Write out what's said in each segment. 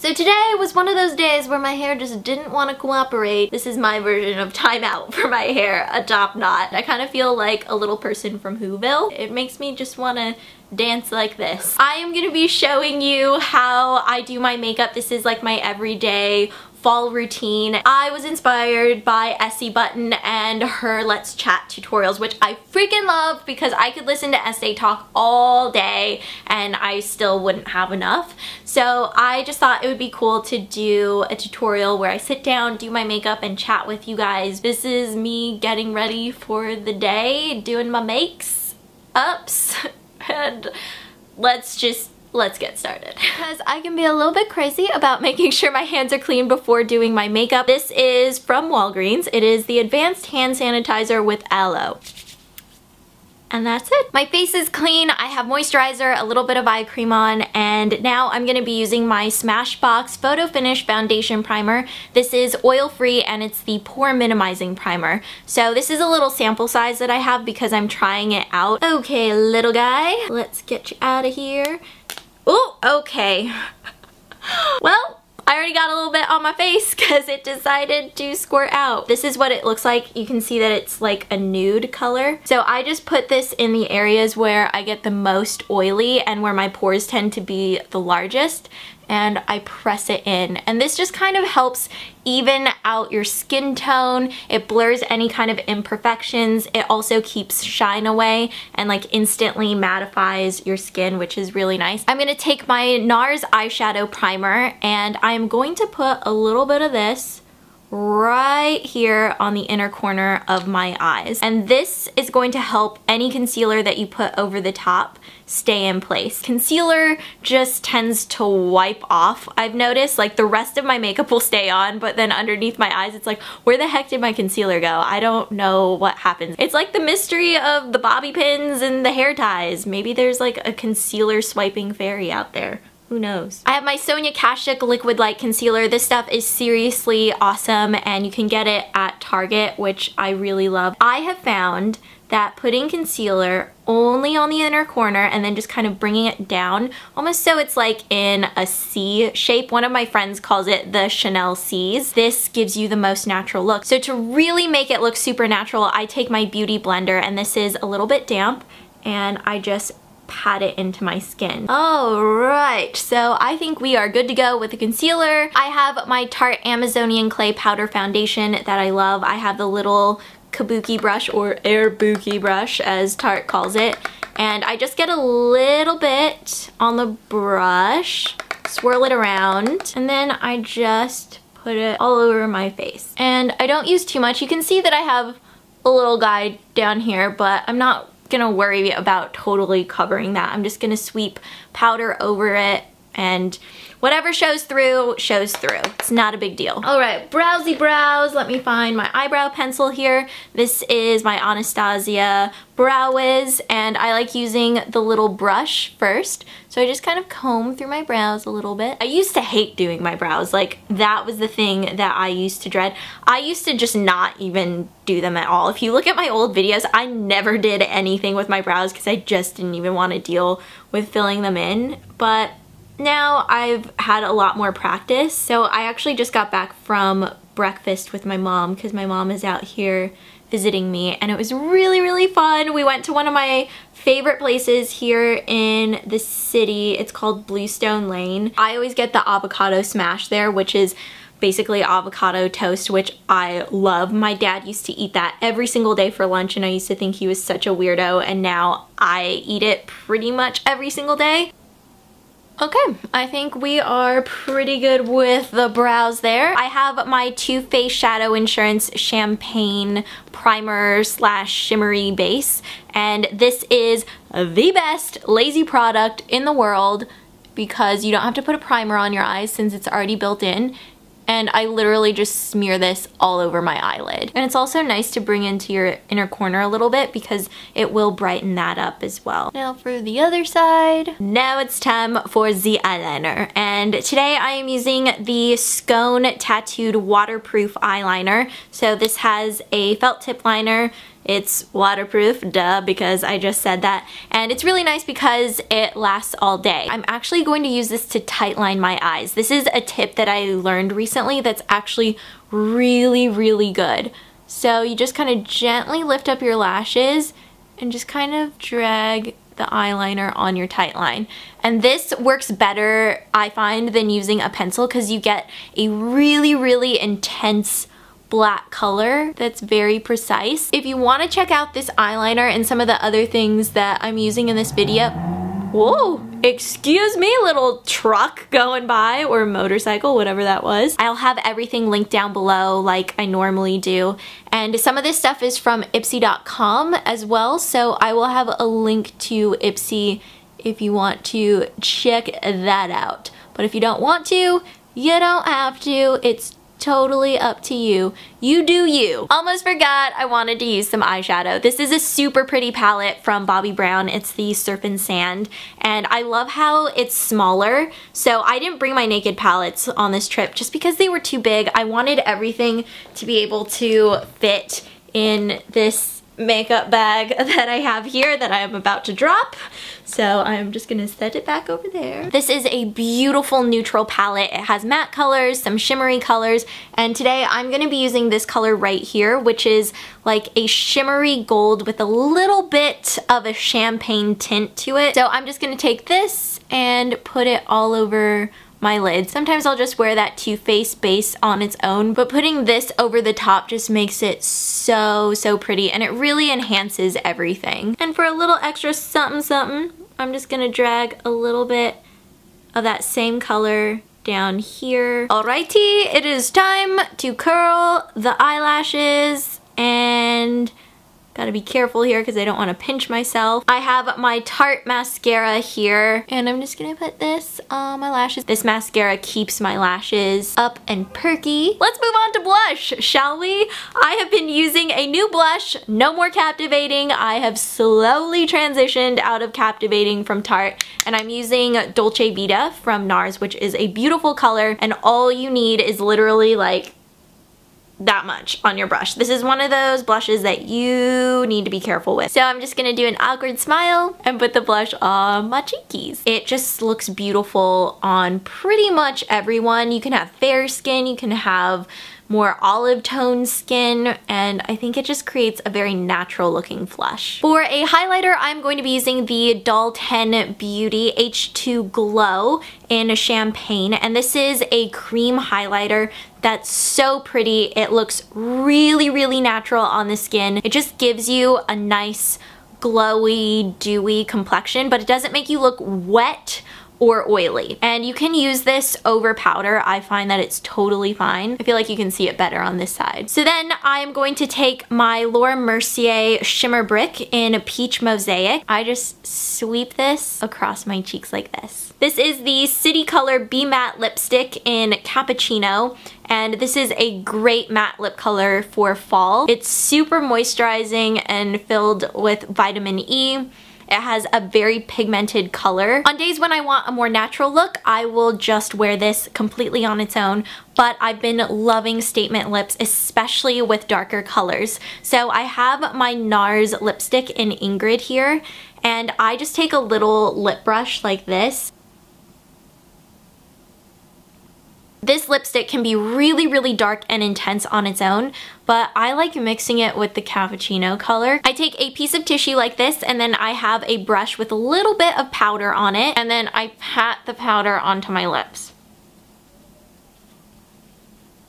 So today was one of those days where my hair just didn't want to cooperate. This is my version of timeout for my hair, a top knot. I kind of feel like a little person from Whoville. It makes me just want to dance like this. I am going to be showing you how I do my makeup. This is like my everyday fall routine. I was inspired by Essie Button and her Let's Chat tutorials, which I freaking love because I could listen to Essay talk all day and I still wouldn't have enough. So I just thought it would be cool to do a tutorial where I sit down, do my makeup, and chat with you guys. This is me getting ready for the day, doing my makes ups, and let's get started. Because I can be a little bit crazy about making sure my hands are clean before doing my makeup. This is from Walgreens. It is the Advanced Hand Sanitizer with Aloe. And that's it. My face is clean. I have moisturizer, a little bit of eye cream on, and now I'm going to be using my Smashbox Photo Finish Foundation Primer. This is oil-free and it's the pore minimizing primer. So this is a little sample size that I have because I'm trying it out. Okay, little guy, let's get you out of here. Oh, okay. Well, I already got a little bit on my face because it decided to squirt out. This is what it looks like. You can see that it's like a nude color. So I just put this in the areas where I get the most oily and where my pores tend to be the largest, and I press it in. And this just kind of helps even out your skin tone. It blurs any kind of imperfections. It also keeps shine away and like instantly mattifies your skin, which is really nice. I'm gonna take my NARS eyeshadow primer and I'm going to put a little bit of this right here on the inner corner of my eyes. And this is going to help any concealer that you put over the top stay in place. Concealer just tends to wipe off, I've noticed. Like the rest of my makeup will stay on, but then underneath my eyes it's like, where the heck did my concealer go? I don't know what happens. It's like the mystery of the bobby pins and the hair ties. Maybe there's like a concealer swiping fairy out there. Who knows? I have my Sonia Kashuk Liquid Light Concealer. This stuff is seriously awesome and you can get it at Target, which I really love. I have found that putting concealer only on the inner corner and then just kind of bringing it down, almost so it's like in a C shape. One of my friends calls it the Chanel C's. This gives you the most natural look. So to really make it look super natural, I take my Beauty Blender, and this is a little bit damp, and I just pat it into my skin. Alright, so I think we are good to go with the concealer. I have my Tarte Amazonian Clay Powder Foundation that I love. I have the little kabuki brush, or airbuki brush as Tarte calls it, and I just get a little bit on the brush, swirl it around, and then I just put it all over my face. And I don't use too much. You can see that I have a little guy down here, but I'm not gonna worry about totally covering that. I'm just gonna sweep powder over it, and whatever shows through, shows through. It's not a big deal. All right, browsy brows. Let me find my eyebrow pencil here. This is my Anastasia Brow Wiz, and I like using the little brush first. So I just kind of comb through my brows a little bit. I used to hate doing my brows. Like, that was the thing that I used to dread. I used to just not even do them at all. If you look at my old videos, I never did anything with my brows because I just didn't even want to deal with filling them in. But now I've had a lot more practice. So I actually just got back from breakfast with my mom because my mom is out here visiting me, and it was really, really fun. We went to one of my favorite places here in the city. It's called Bluestone Lane. I always get the avocado smash there, which is basically avocado toast, which I love. My dad used to eat that every single day for lunch, and I used to think he was such a weirdo, and now I eat it pretty much every single day. Okay, I think we are pretty good with the brows there. I have my Too Faced Shadow Insurance Champagne Primer slash Shimmery Base, and this is the best lazy product in the world because you don't have to put a primer on your eyes since it's already built in. And I literally just smear this all over my eyelid. And it's also nice to bring into your inner corner a little bit because it will brighten that up as well. Now for the other side. Now it's time for the eyeliner. And today I am using the Scone Tattooed Waterproof Eyeliner. So this has a felt tip liner. It's waterproof, duh, because I just said that. And it's really nice because it lasts all day. I'm actually going to use this to tightline my eyes. This is a tip that I learned recently that's actually really, really good. So you just kind of gently lift up your lashes and just kind of drag the eyeliner on your tight line. And this works better, I find, than using a pencil because you get a really, really intense black color that's very precise. If you want to check out this eyeliner and some of the other things that I'm using in this video, whoa, excuse me, little truck going by, or motorcycle, whatever that was. I'll have everything linked down below like I normally do. And some of this stuff is from Ipsy.com as well, so I will have a link to Ipsy if you want to check that out. But if you don't want to, you don't have to. It's totally up to you. You do you. Almost forgot I wanted to use some eyeshadow. This is a super pretty palette from Bobbi Brown. It's the Surf and Sand, and I love how it's smaller. So I didn't bring my naked palettes on this trip just because they were too big. I wanted everything to be able to fit in this makeup bag that I have here that I am about to drop. So I'm just gonna set it back over there. This is a beautiful neutral palette. It has matte colors, some shimmery colors, and today I'm gonna be using this color right here, which is like a shimmery gold with a little bit of a champagne tint to it. So I'm just gonna take this and put it all over my lid. Sometimes I'll just wear that Too Faced base on its own, but putting this over the top just makes it so, so pretty, and it really enhances everything. And for a little extra something something, I'm just gonna drag a little bit of that same color down here. Alrighty, it is time to curl the eyelashes, and gotta be careful here because I don't want to pinch myself. I have my Tarte mascara here, and I'm just gonna put this on my lashes. This mascara keeps my lashes up and perky. Let's move on to blush, shall we? I have been using a new blush, No More Captivating. I have slowly transitioned out of Captivating from Tarte, and I'm using Dolce Vita from NARS, which is a beautiful color, and all you need is literally like that much on your brush. This is one of those blushes that you need to be careful with. So I'm just gonna do an awkward smile and put the blush on my cheekies. It just looks beautiful on pretty much everyone. You can have fair skin, you can have more olive tone skin, and I think it just creates a very natural looking flush. For a highlighter, I'm going to be using the Doll 10 Beauty H2 Glow in Champagne, and this is a cream highlighter that's so pretty. It looks really, really natural on the skin. It just gives you a nice glowy, dewy complexion, but it doesn't make you look wet or oily. And you can use this over powder. I find that it's totally fine. I feel like you can see it better on this side. So then I'm going to take my Laura Mercier Shimmer Brick in Peach Mosaic. I just sweep this across my cheeks like this. This is the City Color Be Matte Lipstick in Cappuccino, and this is a great matte lip color for fall. It's super moisturizing and filled with vitamin E. It has a very pigmented color. On days when I want a more natural look, I will just wear this completely on its own, but I've been loving statement lips, especially with darker colors. So I have my NARS lipstick in Ingrid here, and I just take a little lip brush like this. This lipstick can be really, really dark and intense on its own, but I like mixing it with the cappuccino color. I take a piece of tissue like this, and then I have a brush with a little bit of powder on it, and then I pat the powder onto my lips.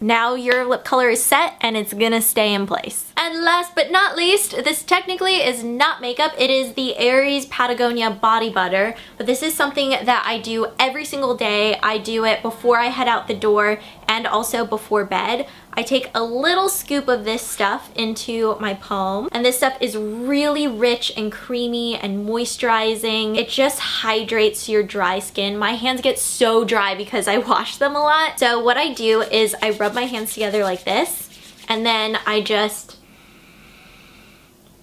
Now your lip color is set and it's gonna stay in place. And last but not least, this technically is not makeup. It is the Aries Patagonia Body Butter, but this is something that I do every single day. I do it before I head out the door and also before bed. I take a little scoop of this stuff into my palm, and this stuff is really rich and creamy and moisturizing. It just hydrates your dry skin. My hands get so dry because I wash them a lot. So what I do is I rub my hands together like this, and then I just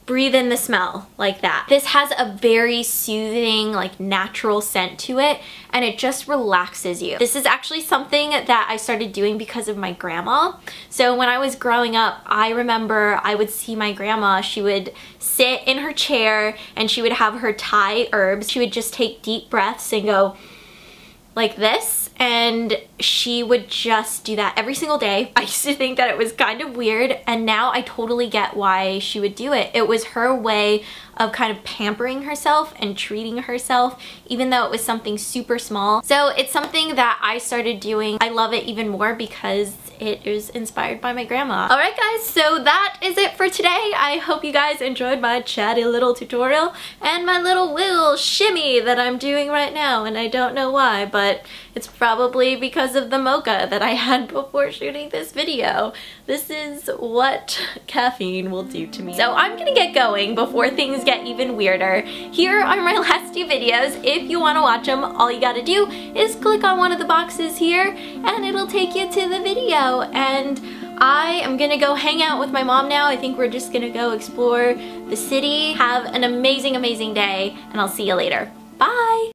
breathe in the smell like that. This has a very soothing, like natural scent to it, and it just relaxes you. This is actually something that I started doing because of my grandma. So when I was growing up, I remember I would see my grandma, she would sit in her chair and she would have her Thai herbs. She would just take deep breaths and go like this, and she would just do that every single day. I used to think that it was kind of weird, and now I totally get why she would do it. It was her way of kind of pampering herself and treating herself, even though it was something super small. So it's something that I started doing. I love it even more because it is inspired by my grandma. Alright guys, so that is it for today. I hope you guys enjoyed my chatty little tutorial and my little shimmy that I'm doing right now, and I don't know why, but it's probably because of the mocha that I had before shooting this video. This is what caffeine will do to me. So I'm gonna get going before things get even weirder. Here are my last two videos. If you want to watch them, all you gotta do is click on one of the boxes here and it'll take you to the video. And I am gonna go hang out with my mom now. I think we're just gonna go explore the city. Have an amazing, amazing day, and I'll see you later. Bye!